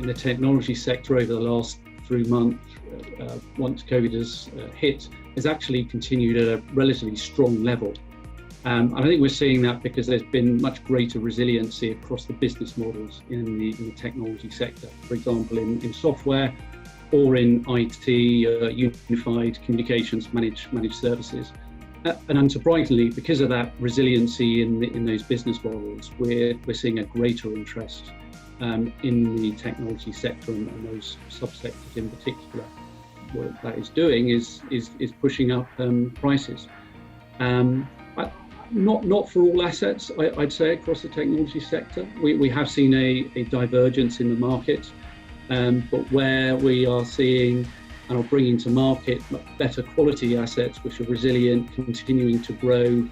in the technology sector over the last 3 months, once COVID has hit, has actually continued at a relatively strong level. And I think we're seeing that because there's been much greater resiliency across the business models in the technology sector. For example, in software or in IT, unified communications managed services. And unsurprisingly, because of that resiliency in those business models, we're seeing a greater interest in the technology sector and those subsectors in particular. What that is doing is pushing up prices. Not for all assets, I'd say, across the technology sector. We have seen a divergence in the market, but where we are seeing and are bringing to market better quality assets which are resilient, continuing to grow,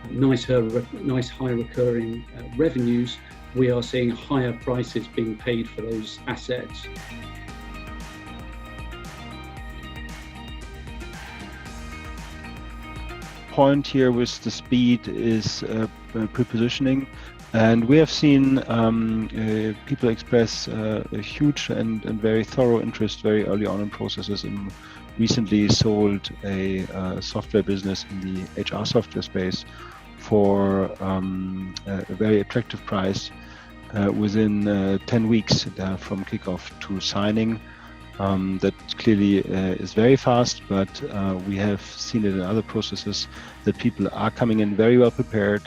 nice high recurring revenues, we are seeing higher prices being paid for those assets. Point here with the speed is pre-positioning, and we have seen people express a huge and very thorough interest very early on in processes. And recently sold a software business in the HR software space for a very attractive price within 10 weeks from kickoff to signing. That clearly is very fast, but we have seen it in other processes that people are coming in very well prepared.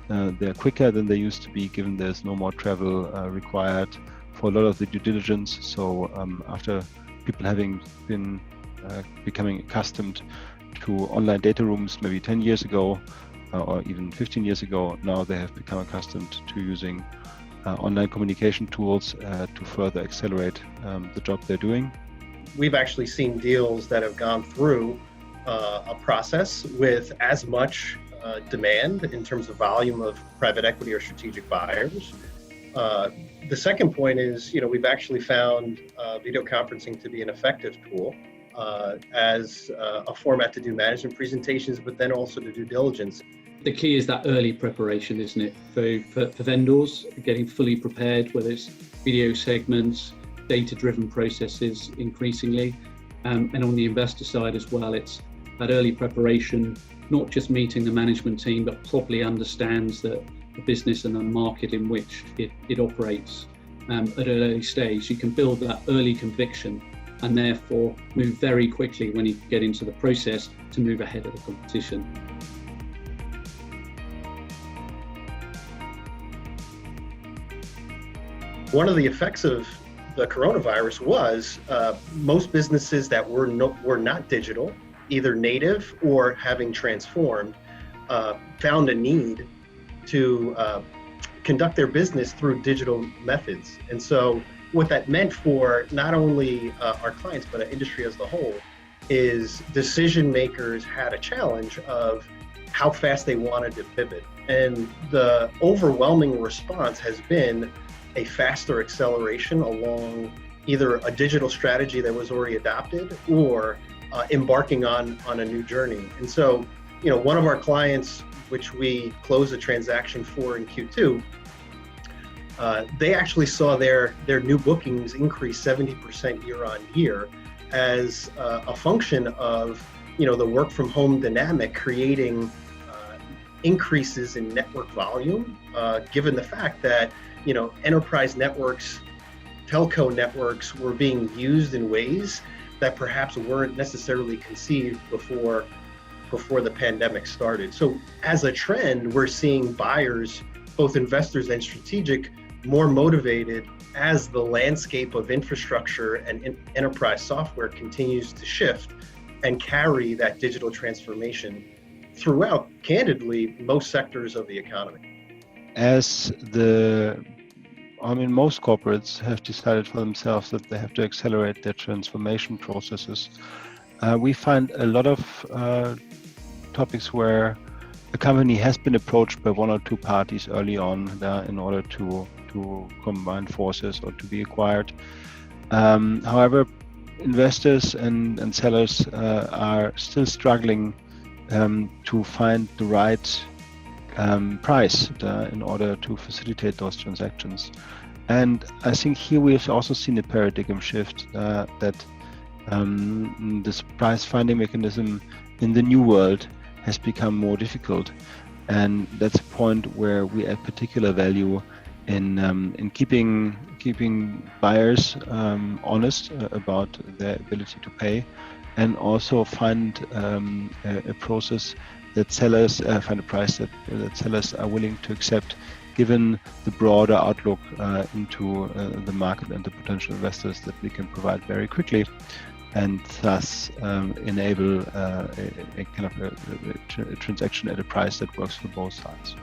They're quicker than they used to be, given there's no more travel required for a lot of the due diligence. So after people having been becoming accustomed to online data rooms maybe 10 years ago or even 15 years ago, now they have become accustomed to using online communication tools to further accelerate the job they're doing. We've actually seen deals that have gone through a process with as much demand in terms of volume of private equity or strategic buyers. The second point is, we've actually found video conferencing to be an effective tool as a format to do management presentations, but then also to do diligence. The key is that early preparation, isn't it? For vendors, getting fully prepared, whether it's video segments, data-driven processes increasingly, and on the investor side as well, it's that early preparation, not just meeting the management team, but properly understands the business and the market in which it operates at an early stage. You can build that early conviction and therefore move very quickly when you get into the process to move ahead of the competition. One of the effects of the coronavirus was most businesses that were not digital, either native or having transformed, found a need to conduct their business through digital methods. And so what that meant for not only our clients, but our industry as a whole, is decision makers had a challenge of how fast they wanted to pivot. And the overwhelming response has been a faster acceleration along either a digital strategy that was already adopted or embarking on a new journey. And so, one of our clients, which we closed a transaction for in Q2, they actually saw their new bookings increase 70% year on year as a function of, the work from home dynamic creating increases in network volume, given the fact that enterprise networks, telco networks were being used in ways that perhaps weren't necessarily conceived before the pandemic started. So as a trend, we're seeing buyers, both investors and strategic, more motivated as the landscape of infrastructure and enterprise software continues to shift and carry that digital transformation throughout, candidly, most sectors of the economy. Most corporates have decided for themselves that they have to accelerate their transformation processes. We find a lot of topics where a company has been approached by one or two parties early on in order to combine forces or to be acquired. However, investors and sellers are still struggling to find the right price in order to facilitate those transactions. And I think here we've also seen a paradigm shift that this price finding mechanism in the new world has become more difficult. And that's a point where we add particular value in keeping buyers honest about their ability to pay, and also find a process that sellers find a price that sellers are willing to accept, given the broader outlook into the market and the potential investors that we can provide very quickly, and thus enable a kind of a transaction at a price that works for both sides.